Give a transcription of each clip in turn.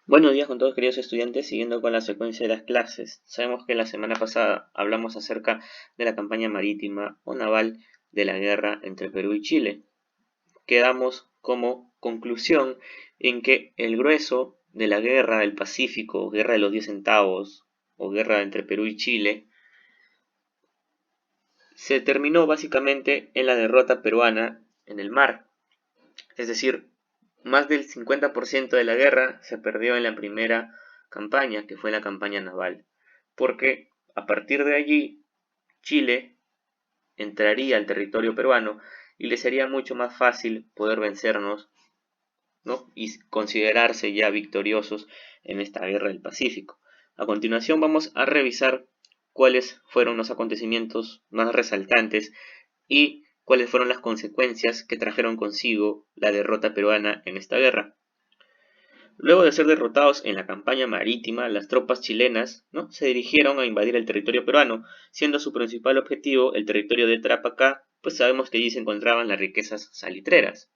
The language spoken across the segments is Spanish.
Buenos días con todos queridos estudiantes, siguiendo con la secuencia de las clases. Sabemos que la semana pasada hablamos acerca de la campaña marítima o naval de la guerra entre Perú y Chile. Quedamos como conclusión en que el grueso de la guerra del Pacífico, guerra de los 10 centavos o guerra entre Perú y Chile, se terminó básicamente en la derrota peruana en el mar. Es decir, más del 50% de la guerra se perdió en la primera campaña, que fue la campaña naval, porque a partir de allí Chile entraría al territorio peruano y le sería mucho más fácil poder vencernos, ¿no? Y considerarse ya victoriosos en esta guerra del Pacífico. A continuación vamos a revisar cuáles fueron los acontecimientos más resaltantes y cuáles fueron las consecuencias que trajeron consigo la derrota peruana en esta guerra. Luego de ser derrotados en la campaña marítima, las tropas chilenas, ¿no?, se dirigieron a invadir el territorio peruano, siendo su principal objetivo el territorio de Tarapacá, pues sabemos que allí se encontraban las riquezas salitreras.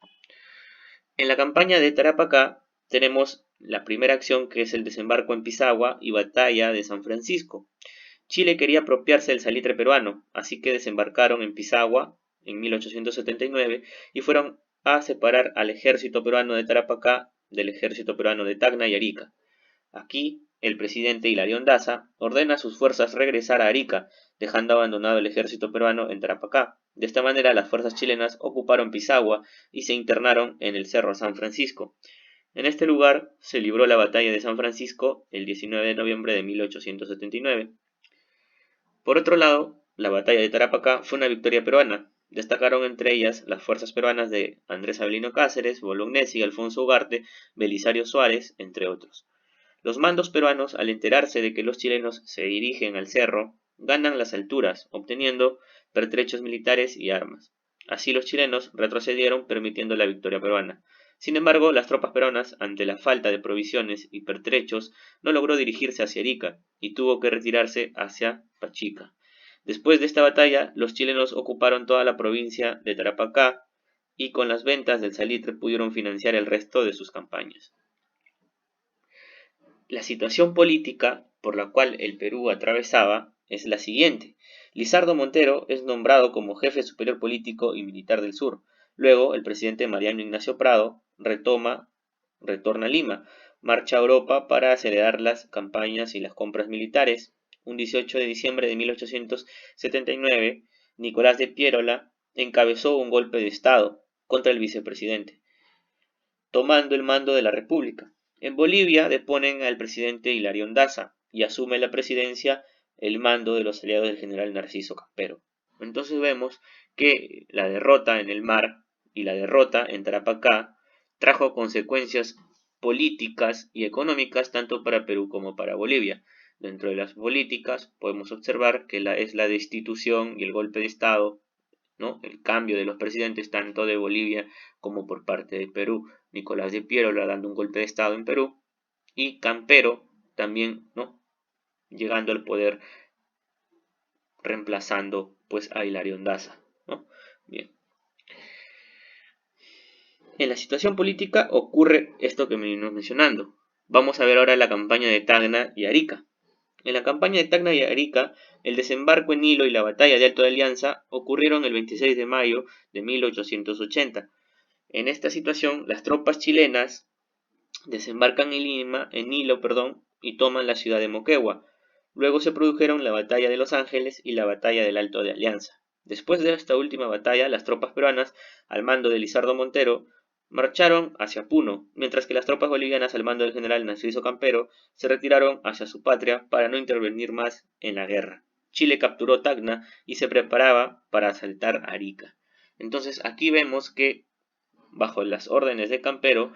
En la campaña de Tarapacá tenemos la primera acción, que es el desembarco en Pisagua y batalla de San Francisco. Chile quería apropiarse del salitre peruano, así que desembarcaron en Pisagua en 1879 y fueron a separar al ejército peruano de Tarapacá del ejército peruano de Tacna y Arica. Aquí, el presidente Hilarión Daza ordena a sus fuerzas regresar a Arica, dejando abandonado el ejército peruano en Tarapacá. De esta manera, las fuerzas chilenas ocuparon Pisagua y se internaron en el Cerro San Francisco. En este lugar se libró la batalla de San Francisco el 19 de noviembre de 1879. Por otro lado, la batalla de Tarapacá fue una victoria peruana. Destacaron entre ellas las fuerzas peruanas de Andrés Avelino Cáceres, Bolognesi, Alfonso Ugarte, Belisario Suárez, entre otros. Los mandos peruanos, al enterarse de que los chilenos se dirigen al cerro, ganan las alturas, obteniendo pertrechos militares y armas. Así los chilenos retrocedieron, permitiendo la victoria peruana. Sin embargo, las tropas peruanas, ante la falta de provisiones y pertrechos, no logró dirigirse hacia Arica y tuvo que retirarse hacia Pachica. Después de esta batalla, los chilenos ocuparon toda la provincia de Tarapacá y con las ventas del salitre pudieron financiar el resto de sus campañas. La situación política por la cual el Perú atravesaba es la siguiente. Lizardo Montero es nombrado como jefe superior político y militar del sur. Luego, el presidente Mariano Ignacio Prado retorna a Lima, marcha a Europa para acelerar las campañas y las compras militares. Un 18 de diciembre de 1879, Nicolás de Piérola encabezó un golpe de Estado contra el vicepresidente, tomando el mando de la República. En Bolivia deponen al presidente Hilarión Daza y asume la presidencia el mando de los aliados del general Narciso Campero. Entonces vemos que la derrota en el mar y la derrota en Tarapacá trajo consecuencias políticas y económicas tanto para Perú como para Bolivia. Dentro de las políticas podemos observar que es la destitución y el golpe de Estado, ¿no?, el cambio de los presidentes tanto de Bolivia como por parte de Perú. Nicolás de Piérola dando un golpe de Estado en Perú y Campero también, ¿no?, llegando al poder, reemplazando pues a Hilarión Daza, ¿no? Bien. En la situación política ocurre esto que venimos mencionando. Vamos a ver ahora la campaña de Tacna y Arica. En la campaña de Tacna y Arica, el desembarco en Hilo y la batalla de Alto de Alianza ocurrieron el 26 de mayo de 1880. En esta situación, las tropas chilenas desembarcan en Hilo, y toman la ciudad de Moquegua. Luego se produjeron la batalla de Los Ángeles y la batalla del Alto de Alianza. Después de esta última batalla, las tropas peruanas, al mando de Lizardo Montero, marcharon hacia Puno, mientras que las tropas bolivianas, al mando del general Narciso Campero, se retiraron hacia su patria para no intervenir más en la guerra. Chile capturó Tacna y se preparaba para asaltar Arica. Entonces aquí vemos que, bajo las órdenes de Campero,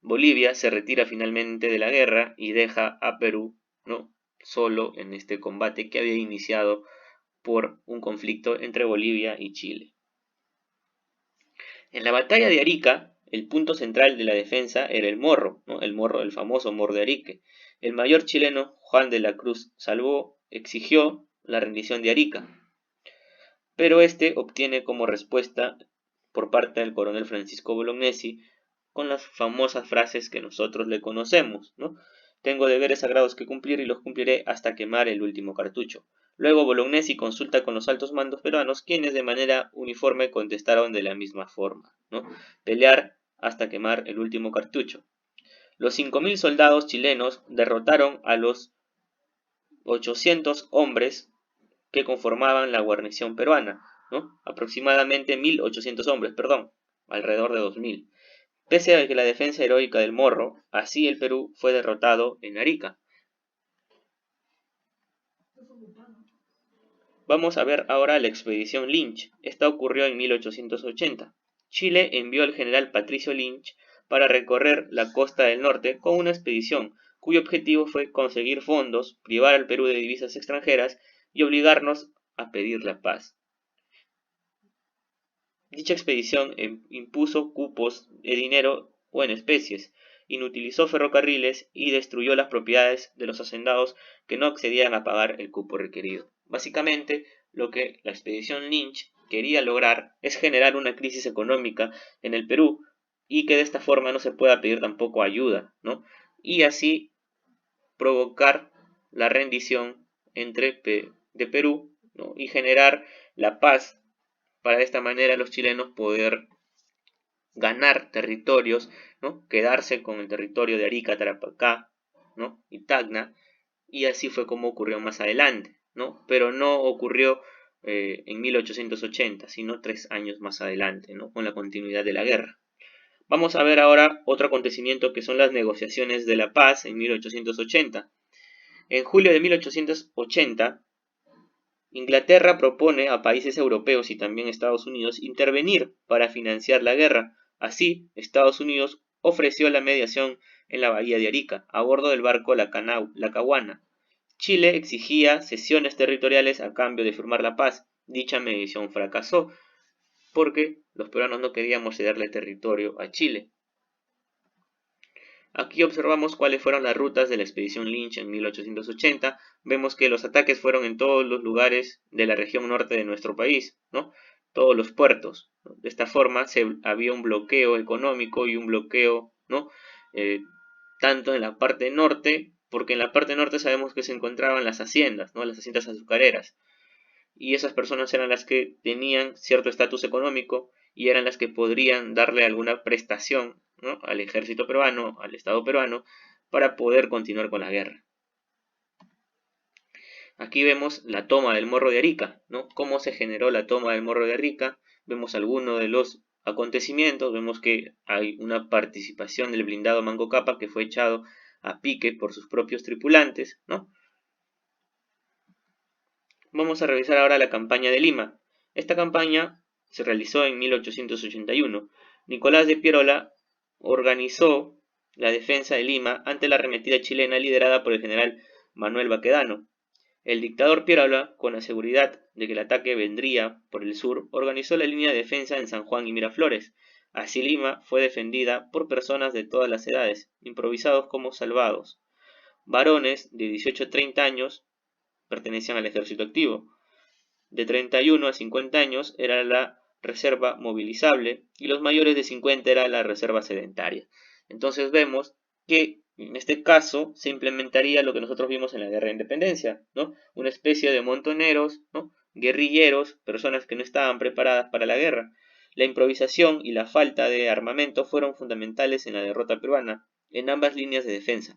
Bolivia se retira finalmente de la guerra y deja a Perú, ¿no?, solo en este combate que había iniciado por un conflicto entre Bolivia y Chile. En la batalla de Arica, el punto central de la defensa era el Morro, ¿no?, el famoso Morro de Arique. El mayor chileno, Juan de la Cruz Salvó, exigió la rendición de Arica, pero este obtiene como respuesta por parte del coronel Francisco Bolognesi con las famosas frases que nosotros le conocemos, ¿no? Tengo deberes sagrados que cumplir y los cumpliré hasta quemar el último cartucho. Luego Bolognesi consulta con los altos mandos peruanos, quienes de manera uniforme contestaron de la misma forma, ¿no? Pelear hasta quemar el último cartucho. Los 5.000 soldados chilenos derrotaron a los 800 hombres que conformaban la guarnición peruana, ¿no? Aproximadamente 1.800 hombres, perdón, alrededor de 2.000. Pese a que la defensa heroica del Morro, así el Perú fue derrotado en Arica. Vamos a ver ahora la expedición Lynch. Esta ocurrió en 1880. Chile envió al general Patricio Lynch para recorrer la costa del norte con una expedición cuyo objetivo fue conseguir fondos, privar al Perú de divisas extranjeras y obligarnos a pedir la paz. Dicha expedición impuso cupos de dinero o en especies, inutilizó ferrocarriles y destruyó las propiedades de los hacendados que no accedían a pagar el cupo requerido. Básicamente, lo que la expedición Lynch quería lograr es generar una crisis económica en el Perú y que de esta forma no se pueda pedir tampoco ayuda, ¿no? Y así provocar la rendición de Perú, ¿no? Y generar la paz para de esta manera los chilenos poder ganar territorios, ¿no? Quedarse con el territorio de Arica, Tarapacá, ¿no? Y Tacna, y así fue como ocurrió más adelante, ¿no? Pero no ocurrió en 1880, sino 3 años más adelante, ¿no? Con la continuidad de la guerra. Vamos a ver ahora otro acontecimiento que son las negociaciones de la paz en 1880. En julio de 1880, Inglaterra propone a países europeos y también Estados Unidos intervenir para financiar la guerra. Así, Estados Unidos ofreció la mediación en la bahía de Arica, a bordo del barco La Caguana. Chile exigía cesiones territoriales a cambio de firmar la paz. Dicha mediación fracasó, porque los peruanos no queríamos cederle territorio a Chile. Aquí observamos cuáles fueron las rutas de la expedición Lynch en 1880. Vemos que los ataques fueron en todos los lugares de la región norte de nuestro país, ¿no? Todos los puertos. De esta forma había un bloqueo económico y un bloqueo, ¿no? Tanto en la parte norte, porque en la parte norte sabemos que se encontraban las haciendas, ¿no? Las haciendas azucareras. Y esas personas eran las que tenían cierto estatus económico y eran las que podrían darle alguna prestación, ¿no? Al ejército peruano, al Estado peruano, para poder continuar con la guerra. Aquí vemos la toma del Morro de Arica, ¿no? Cómo se generó la toma del Morro de Arica. Vemos algunos de los acontecimientos. Vemos que hay una participación del blindado Manco Cápac que fue echado a pique por sus propios tripulantes, ¿no? Vamos a revisar ahora la campaña de Lima. Esta campaña se realizó en 1881. Nicolás de Pierola organizó la defensa de Lima ante la arremetida chilena liderada por el general Manuel Baquedano. El dictador Pierola, con la seguridad de que el ataque vendría por el sur, organizó la línea de defensa en San Juan y Miraflores. Así Lima fue defendida por personas de todas las edades, improvisados como salvados. Varones de 18 a 30 años pertenecían al ejército activo. De 31 a 50 años era la reserva movilizable y los mayores de 50 era la reserva sedentaria. Entonces vemos que en este caso se implementaría lo que nosotros vimos en la guerra de independencia, ¿no? Una especie de montoneros, ¿no? Guerrilleros, personas que no estaban preparadas para la guerra. La improvisación y la falta de armamento fueron fundamentales en la derrota peruana en ambas líneas de defensa,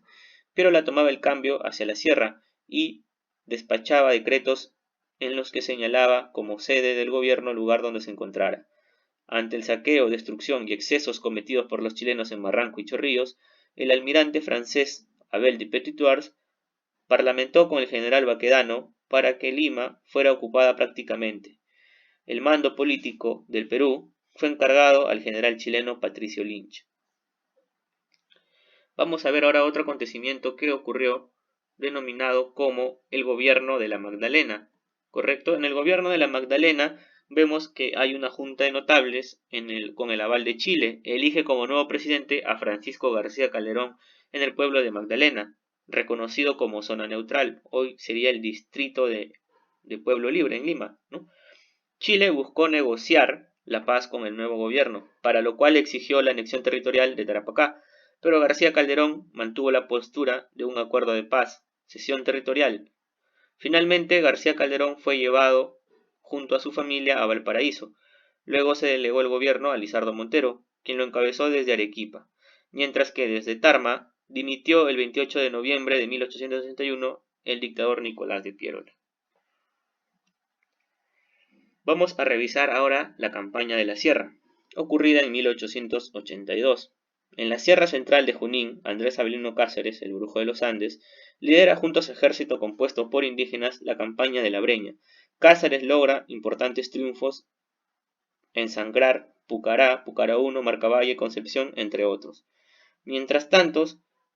pero la tomaba el cambio hacia la sierra y despachaba decretos en los que señalaba como sede del gobierno el lugar donde se encontrara. Ante el saqueo, destrucción y excesos cometidos por los chilenos en Barranco y Chorrillos, el almirante francés Abel de Petitoires parlamentó con el general Baquedano para que Lima fuera ocupada prácticamente. El mando político del Perú fue encargado al general chileno Patricio Lynch. Vamos a ver ahora otro acontecimiento que ocurrió denominado como el gobierno de la Magdalena. ¿Correcto? En el gobierno de la Magdalena vemos que hay una junta de notables con el aval de Chile. Elige como nuevo presidente a Francisco García Calderón en el pueblo de Magdalena, reconocido como zona neutral. Hoy sería el distrito de Pueblo Libre en Lima, ¿no? Chile buscó negociar la paz con el nuevo gobierno, para lo cual exigió la anexión territorial de Tarapacá, pero García Calderón mantuvo la postura de un acuerdo de paz, cesión territorial. Finalmente, García Calderón fue llevado junto a su familia a Valparaíso. Luego se delegó el gobierno a Lizardo Montero, quien lo encabezó desde Arequipa, mientras que desde Tarma dimitió el 28 de noviembre de 1861 el dictador Nicolás de Piérola. Vamos a revisar ahora la campaña de la Sierra, ocurrida en 1882. En la Sierra Central de Junín, Andrés Avelino Cáceres, el Brujo de los Andes, lidera junto a su ejército compuesto por indígenas la campaña de la Breña. Cáceres logra importantes triunfos en Sangrar, Pucará, Pucará I, Marcavalle, Concepción, entre otros. Mientras tanto,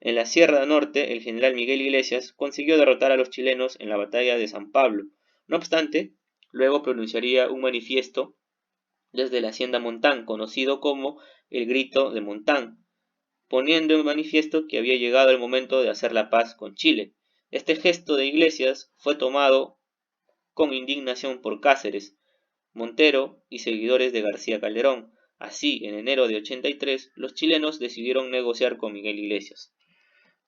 en la Sierra Norte, el general Miguel Iglesias consiguió derrotar a los chilenos en la batalla de San Pablo. No obstante, luego pronunciaría un manifiesto desde la hacienda Montán, conocido como el Grito de Montán, poniendo en manifiesto que había llegado el momento de hacer la paz con Chile. Este gesto de Iglesias fue tomado con indignación por Cáceres, Montero y seguidores de García Calderón. Así, en enero de 83, los chilenos decidieron negociar con Miguel Iglesias.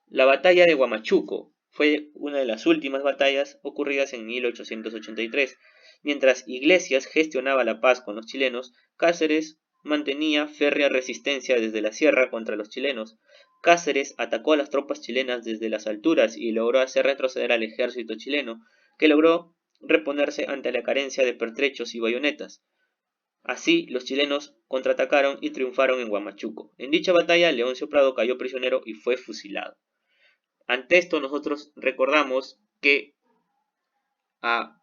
La batalla de Huamachuco fue una de las últimas batallas ocurridas en 1883. Mientras Iglesias gestionaba la paz con los chilenos, Cáceres mantenía férrea resistencia desde la sierra contra los chilenos. Cáceres atacó a las tropas chilenas desde las alturas y logró hacer retroceder al ejército chileno, que logró reponerse ante la carencia de pertrechos y bayonetas. Así, los chilenos contraatacaron y triunfaron en Huamachuco. En dicha batalla, Leoncio Prado cayó prisionero y fue fusilado. Ante esto, nosotros recordamos que a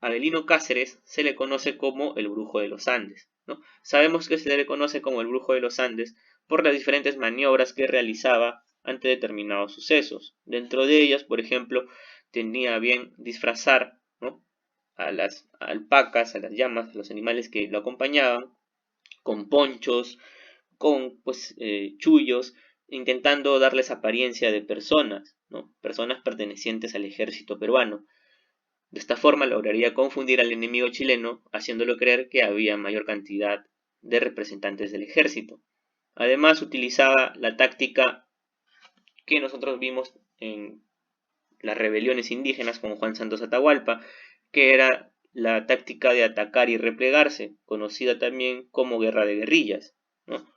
Avelino Cáceres se le conoce como el Brujo de los Andes, ¿no? Sabemos que se le conoce como el Brujo de los Andes por las diferentes maniobras que realizaba ante determinados sucesos. Dentro de ellas, por ejemplo, tenía bien disfrazar, ¿no?, a las alpacas, a las llamas, a los animales que lo acompañaban, con ponchos, con chullos, intentando darles apariencia de personas, ¿no?, personas pertenecientes al ejército peruano. De esta forma lograría confundir al enemigo chileno, haciéndolo creer que había mayor cantidad de representantes del ejército. Además, utilizaba la táctica que nosotros vimos en las rebeliones indígenas con Juan Santos Atahualpa, que era la táctica de atacar y replegarse, conocida también como guerra de guerrillas, ¿no?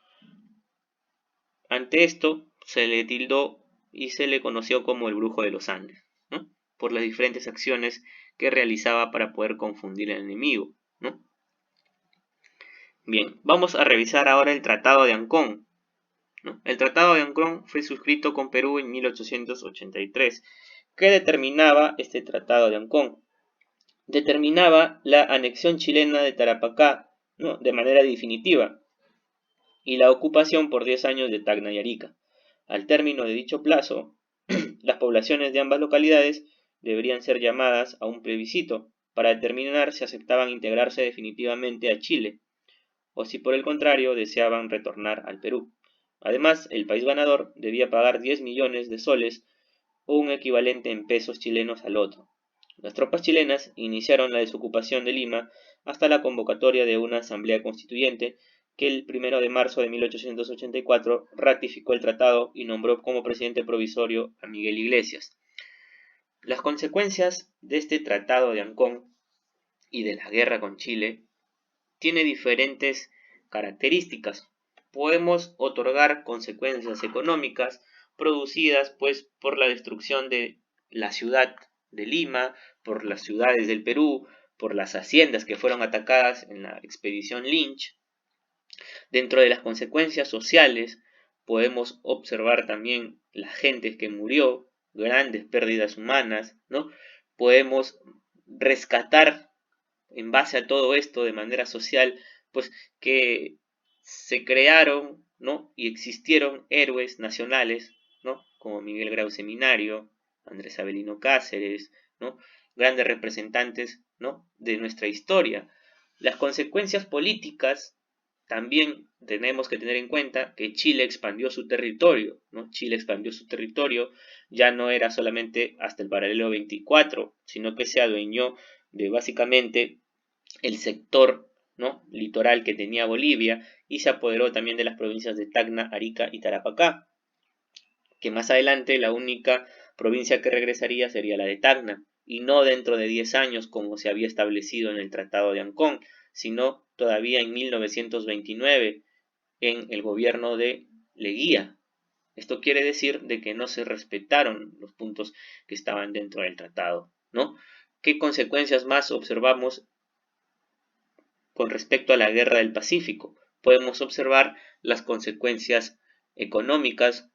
Ante esto se le tildó y se le conoció como el Brujo de los Andes, ¿no?, por las diferentes acciones que realizaba para poder confundir al enemigo, ¿no? Bien, vamos a revisar ahora el Tratado de Ancón, ¿no? El Tratado de Ancón fue suscrito con Perú en 1883. ¿Qué determinaba este Tratado de Ancón? Determinaba la anexión chilena de Tarapacá, ¿no?, de manera definitiva, y la ocupación por 10 años de Tacna y Arica. Al término de dicho plazo, las poblaciones de ambas localidades deberían ser llamadas a un plebiscito para determinar si aceptaban integrarse definitivamente a Chile o si por el contrario deseaban retornar al Perú. Además, el país ganador debía pagar 10 millones de soles o un equivalente en pesos chilenos al otro. Las tropas chilenas iniciaron la desocupación de Lima hasta la convocatoria de una asamblea constituyente que el 1 de marzo de 1884 ratificó el tratado y nombró como presidente provisorio a Miguel Iglesias. Las consecuencias de este Tratado de Ancón y de la guerra con Chile tiene diferentes características. Podemos otorgar consecuencias económicas producidas por la destrucción de la ciudad de Lima, por las ciudades del Perú, por las haciendas que fueron atacadas en la expedición Lynch. Dentro de las consecuencias sociales podemos observar también la gente que murió, grandes pérdidas humanas, ¿no? Podemos rescatar en base a todo esto de manera social, pues que se crearon, ¿no?, y existieron héroes nacionales, ¿no?, como Miguel Grau Seminario, Andrés Avelino Cáceres, ¿no?, grandes representantes, ¿no?, de nuestra historia. Las consecuencias políticas también tenemos que tener en cuenta que Chile expandió su territorio, ¿no? Chile expandió su territorio, ya no era solamente hasta el paralelo 24, sino que se adueñó de básicamente el sector ¿no?, litoral que tenía Bolivia, y se apoderó también de las provincias de Tacna, Arica y Tarapacá, que más adelante la única provincia que regresaría sería la de Tacna, y no dentro de 10 años como se había establecido en el Tratado de Ancón, sino todavía en 1929, en el gobierno de Leguía. Esto quiere decir de que no se respetaron los puntos que estaban dentro del tratado, ¿no? ¿Qué consecuencias más observamos con respecto a la Guerra del Pacífico? Podemos observar las consecuencias económicas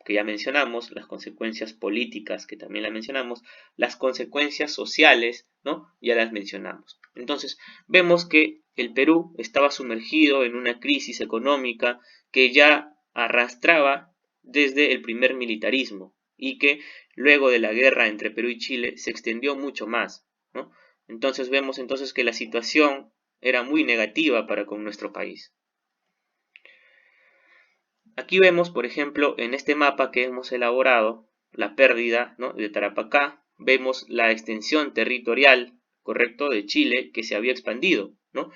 que ya mencionamos, las consecuencias políticas que también las mencionamos, las consecuencias sociales, ¿no?, ya las mencionamos. Entonces, vemos que el Perú estaba sumergido en una crisis económica que ya arrastraba desde el primer militarismo y que luego de la guerra entre Perú y Chile se extendió mucho más, ¿no? Entonces vemos entonces que la situación era muy negativa para con nuestro país. Aquí vemos, por ejemplo, en este mapa que hemos elaborado, la pérdida, ¿no?, de Tarapacá. Vemos la extensión territorial, correcto, de Chile, que se había expandido, ¿no?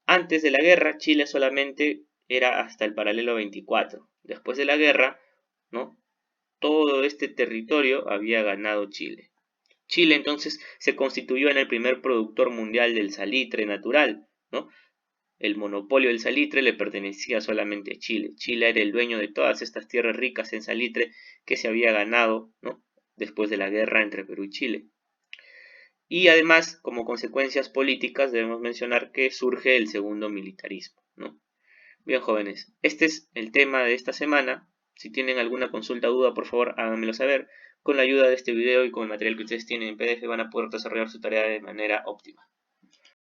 Antes de la guerra, Chile solamente era hasta el paralelo 24. Después de la guerra, ¿no?, todo este territorio había ganado Chile. Chile entonces se constituyó en el primer productor mundial del salitre natural, ¿no? El monopolio del salitre le pertenecía solamente a Chile. Chile era el dueño de todas estas tierras ricas en salitre que se había ganado, ¿no?, después de la guerra entre Perú y Chile. Y además, como consecuencias políticas, debemos mencionar que surge el segundo militarismo, ¿no? Bien, jóvenes, este es el tema de esta semana. Si tienen alguna consulta o duda, por favor, háganmelo saber. Con la ayuda de este video y con el material que ustedes tienen en PDF van a poder desarrollar su tarea de manera óptima.